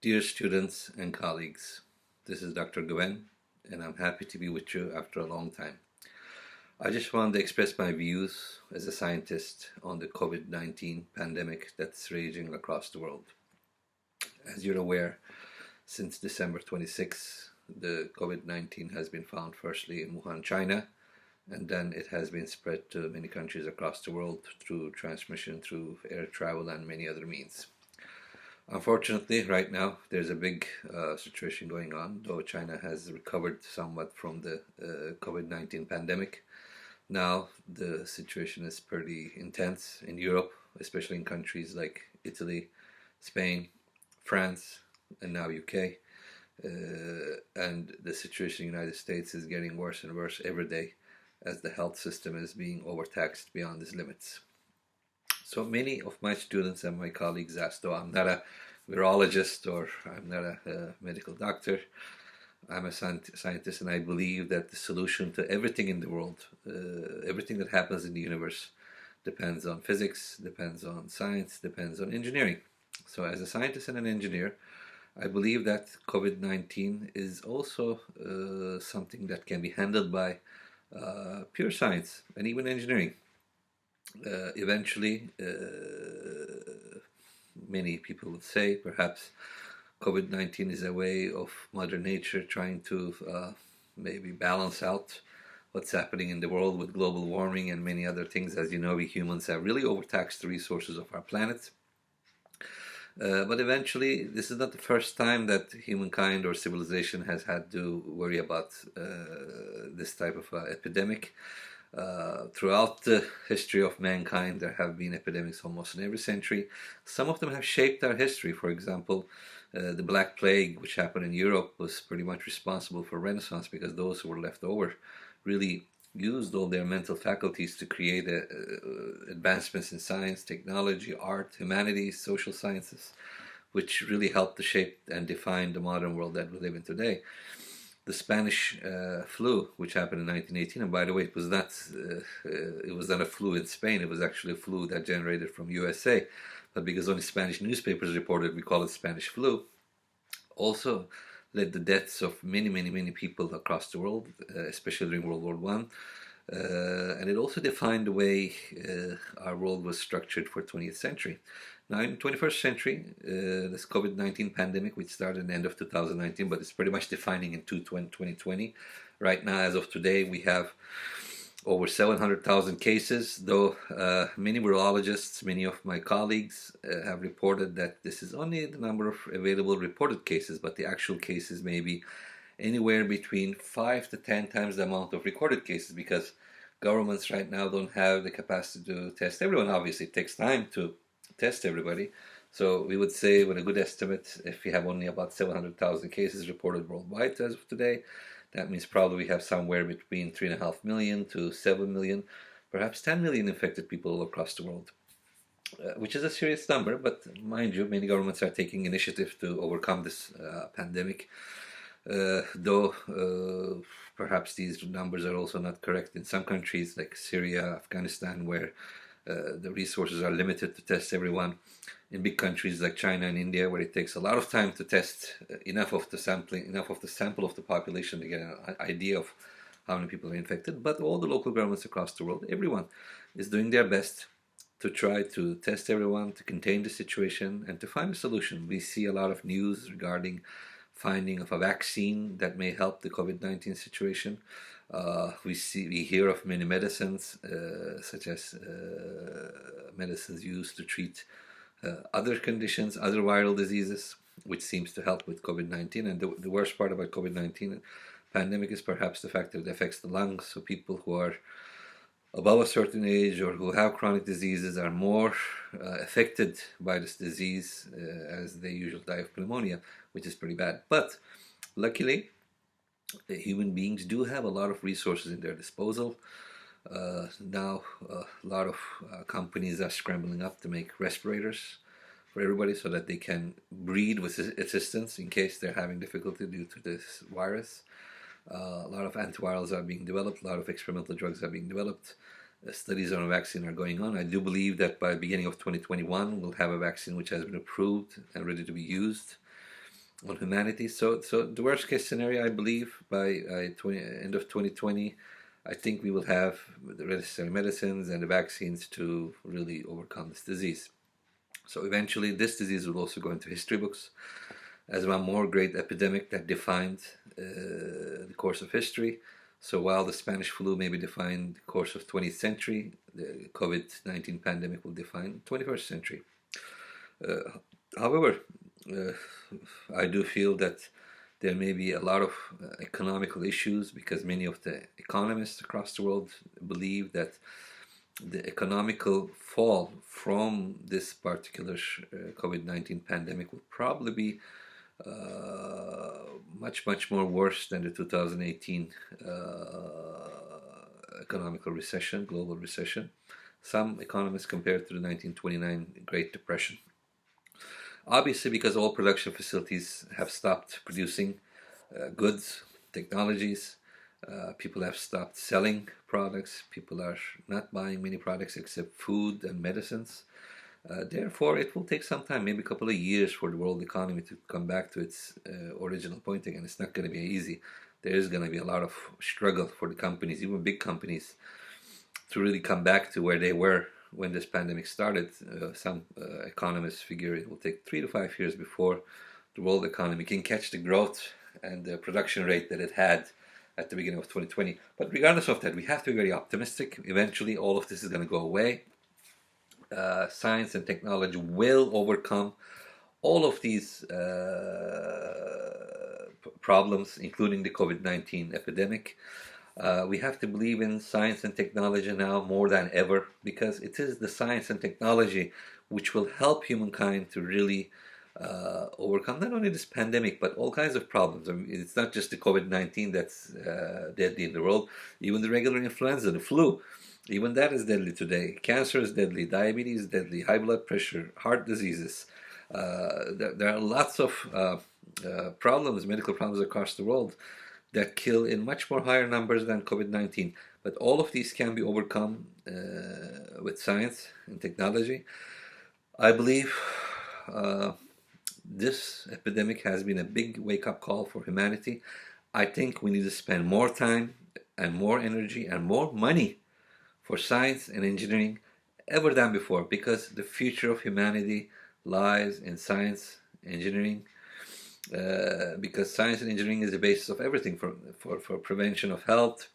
Dear students and colleagues, this is Dr. Guven, and I'm happy to be with you after a long time. I just wanted to express my views as a scientist on the COVID-19 pandemic that's raging across the world. As you're aware, since December 26, the COVID-19 has been found firstly in Wuhan, China, and then it has been spread to many countries across the world through transmission, through air travel, and many other means. Unfortunately, right now there's a big situation going on, though China has recovered somewhat from the COVID-19 pandemic. Now the situation is pretty intense in Europe, especially in countries like Italy, Spain, France, and now UK. And the situation in the United States is getting worse and worse every day as the health system is being overtaxed beyond its limits. So many of my students and my colleagues asked, though I'm not a virologist or I'm not a medical doctor, I'm a scientist, and I believe that the solution to everything in the world, everything that happens in the universe, depends on physics, depends on science, depends on engineering. So as a scientist and an engineer, I believe that COVID-19 is also something that can be handled by pure science and even engineering. Eventually, many people would say perhaps COVID-19 is a way of Mother Nature trying to maybe balance out what's happening in the world with global warming and many other things. As you know, we humans have really overtaxed the resources of our planet. But eventually, this is not the first time that humankind or civilization has had to worry about this type of epidemic. Throughout the history of mankind, there have been epidemics almost in every century. Some of them have shaped our history. For example, the Black Plague, which happened in Europe, was pretty much responsible for Renaissance because those who were left over really used all their mental faculties to create advancements in science, technology, art, humanities, social sciences, which really helped to shape and define the modern world that we live in today. The Spanish flu, which happened in 1918, and by the way, it was not a flu in Spain. It was actually a flu that generated from USA, but because only Spanish newspapers reported, we call it Spanish flu. Also led the deaths of many people across the world, especially during World War One. And it also defined the way our world was structured for 20th century. Now in the 21st century, this COVID-19 pandemic, which started at the end of 2019, but it's pretty much defining in 2020. Right now, as of today, we have over 700,000 cases, though many virologists, many of my colleagues have reported that this is only the number of available reported cases, but the actual cases may be anywhere between 5 to 10 times the amount of recorded cases, because governments right now don't have the capacity to test everyone. Obviously, it takes time to test everybody. So we would say, with a good estimate, if we have only about 700,000 cases reported worldwide as of today, that means probably we have somewhere between 3.5 million to 7 million, perhaps 10 million infected people all across the world, which is a serious number. But mind you, many governments are taking initiative to overcome this pandemic, though perhaps these numbers are also not correct in some countries like Syria, Afghanistan, where the resources are limited to test everyone. In big countries like China and India, where it takes a lot of time to test enough of the sample of the population to get an idea of how many people are infected. But all the local governments across the world, everyone is doing their best to try to test everyone, to contain the situation, and to find a solution. We see a lot of news regarding finding of a vaccine that may help the COVID-19 situation. We hear of many medicines, such as medicines used to treat other conditions, other viral diseases, which seems to help with COVID-19. And the worst part about COVID-19 pandemic is perhaps the fact that it affects the lungs. So people who are above a certain age or who have chronic diseases are more affected by this disease, as they usually die of pneumonia, which is pretty bad. But luckily, human beings do have a lot of resources in their disposal. Now, a lot of companies are scrambling up to make respirators for everybody so that they can breathe with assistance in case they're having difficulty due to this virus. A lot of antivirals are being developed, a lot of experimental drugs are being developed. Studies on a vaccine are going on. I do believe that by the beginning of 2021, we'll have a vaccine which has been approved and ready to be used. on humanity. So the worst case scenario, I believe, by end of 2020, I think we will have the necessary medicines and the vaccines to really overcome this disease. So eventually, this disease will also go into history books as one more great epidemic that defined the course of history. So while the Spanish flu maybe defined the course of 20th century, the COVID-19 pandemic will define 21st century. Uh, However, uh, I do feel that there may be a lot of economical issues because many of the economists across the world believe that the economical fall from this particular COVID-19 pandemic will probably be much more worse than the 2018 economical recession, global recession. Some economists compare it to the 1929 Great Depression. Obviously, because all production facilities have stopped producing goods, technologies, people have stopped selling products. People are not buying many products except food and medicines. Therefore, it will take some time, maybe a couple of years, for the world economy to come back to its original point again. It's not going to be easy. There is going to be a lot of struggle for the companies, even big companies, to really come back to where they were when this pandemic started. Some economists figure it will take 3 to 5 years before the world economy can catch the growth and the production rate that it had at the beginning of 2020. But regardless of that, we have to be very optimistic. Eventually, all of this is going to go away. Science and technology will overcome all of these problems, including the COVID-19 epidemic. We have to believe in science and technology now more than ever, because it is the science and technology which will help humankind to really overcome not only this pandemic but all kinds of problems. I mean, it's not just the COVID-19 that's deadly in the world. Even the regular influenza, the flu, even that is deadly today. Cancer is deadly, diabetes is deadly, high blood pressure, heart diseases. There are lots of problems, medical problems across the world that kill in much more higher numbers than COVID-19. But all of these can be overcome with science and technology. I believe this epidemic has been a big wake-up call for humanity. I think we need to spend more time and more energy and more money for science and engineering ever than before, because the future of humanity lies in science, engineering, because science and engineering is the basis of everything for prevention of health,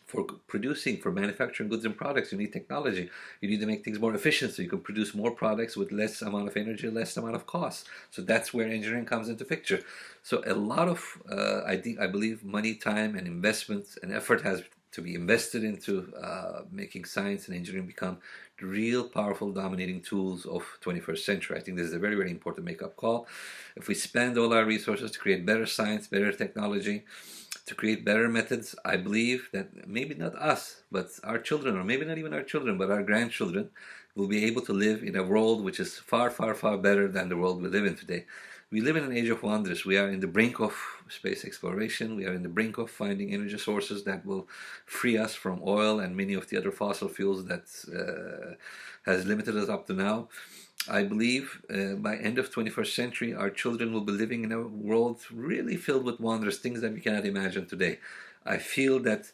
for producing, for manufacturing goods and products. You need technology. You need to make things more efficient so you can produce more products with less amount of energy, less amount of cost. So that's where engineering comes into picture. So a lot of, I believe, money, time, and investment and effort has to be invested into making science and engineering become the real powerful dominating tools of 21st century. I think this is a very, very important make-up call. If we spend all our resources to create better science, better technology, to create better methods, I believe that maybe not us, but our children, or maybe not even our children, but our grandchildren, will be able to live in a world which is far, far, far better than the world we live in today. We live in an age of wonders. We are in the brink of space exploration. We are in the brink of finding energy sources that will free us from oil and many of the other fossil fuels that has limited us up to now. I believe by end of 21st century, our children will be living in a world really filled with wondrous things that we cannot imagine today. I feel that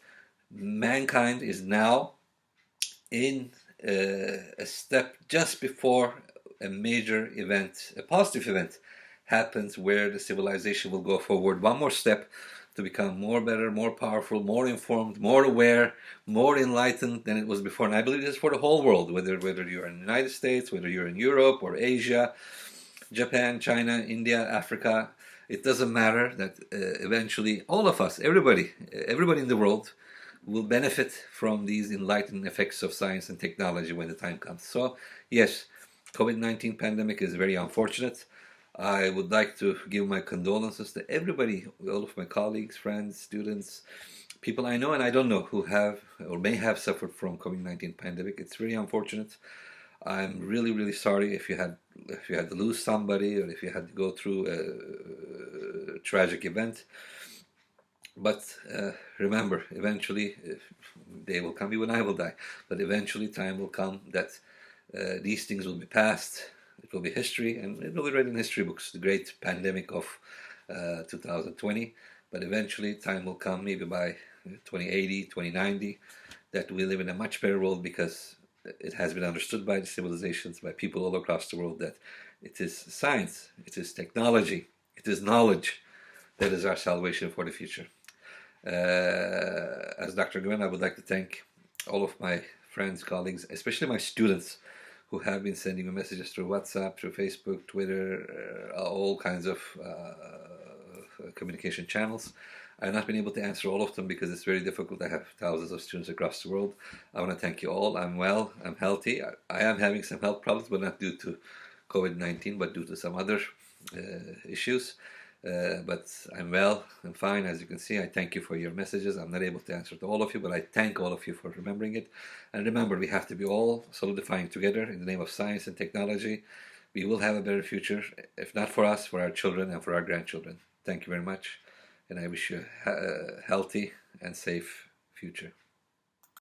mankind is now in a step just before a major event, a positive event, happens where the civilization will go forward one more step to become more better, more powerful, more informed, more aware, more enlightened than it was before. And I believe this is for the whole world, whether you're in the United States, whether you're in Europe or Asia, Japan, China, India, Africa. It doesn't matter, that eventually all of us, everybody in the world will benefit from these enlightened effects of science and technology when the time comes. So yes, COVID-19 pandemic is very unfortunate. I would like to give my condolences to everybody, all of my colleagues, friends, students, people I know and I don't know who have or may have suffered from COVID-19 pandemic. It's very unfortunate. I'm really, really sorry if you had to lose somebody, or if you had to go through a tragic event. But remember, eventually, day will come, even I will die. But eventually, time will come that these things will be past. It will be history, and it will be read in history books, the great pandemic of 2020. But eventually, time will come, maybe by 2080, 2090, that we live in a much better world, because it has been understood by the civilizations, by people all across the world, that it is science, it is technology, it is knowledge that is our salvation for the future. As Dr. Guven, I would like to thank all of my friends, colleagues, especially my students, who have been sending me messages through WhatsApp, through Facebook, Twitter, all kinds of communication channels. I've not been able to answer all of them because it's very difficult. I have thousands of students across the world. I want to thank you all. I'm well, I'm healthy. I am having some health problems, but not due to COVID-19, but due to some other issues. But I'm well, I'm fine. As you can see, I thank you for your messages. I'm not able to answer to all of you, but I thank all of you for remembering it. And remember, we have to be all solidifying together in the name of science and technology. We will have a better future, if not for us, for our children and for our grandchildren. Thank you very much, and I wish you a healthy and safe future.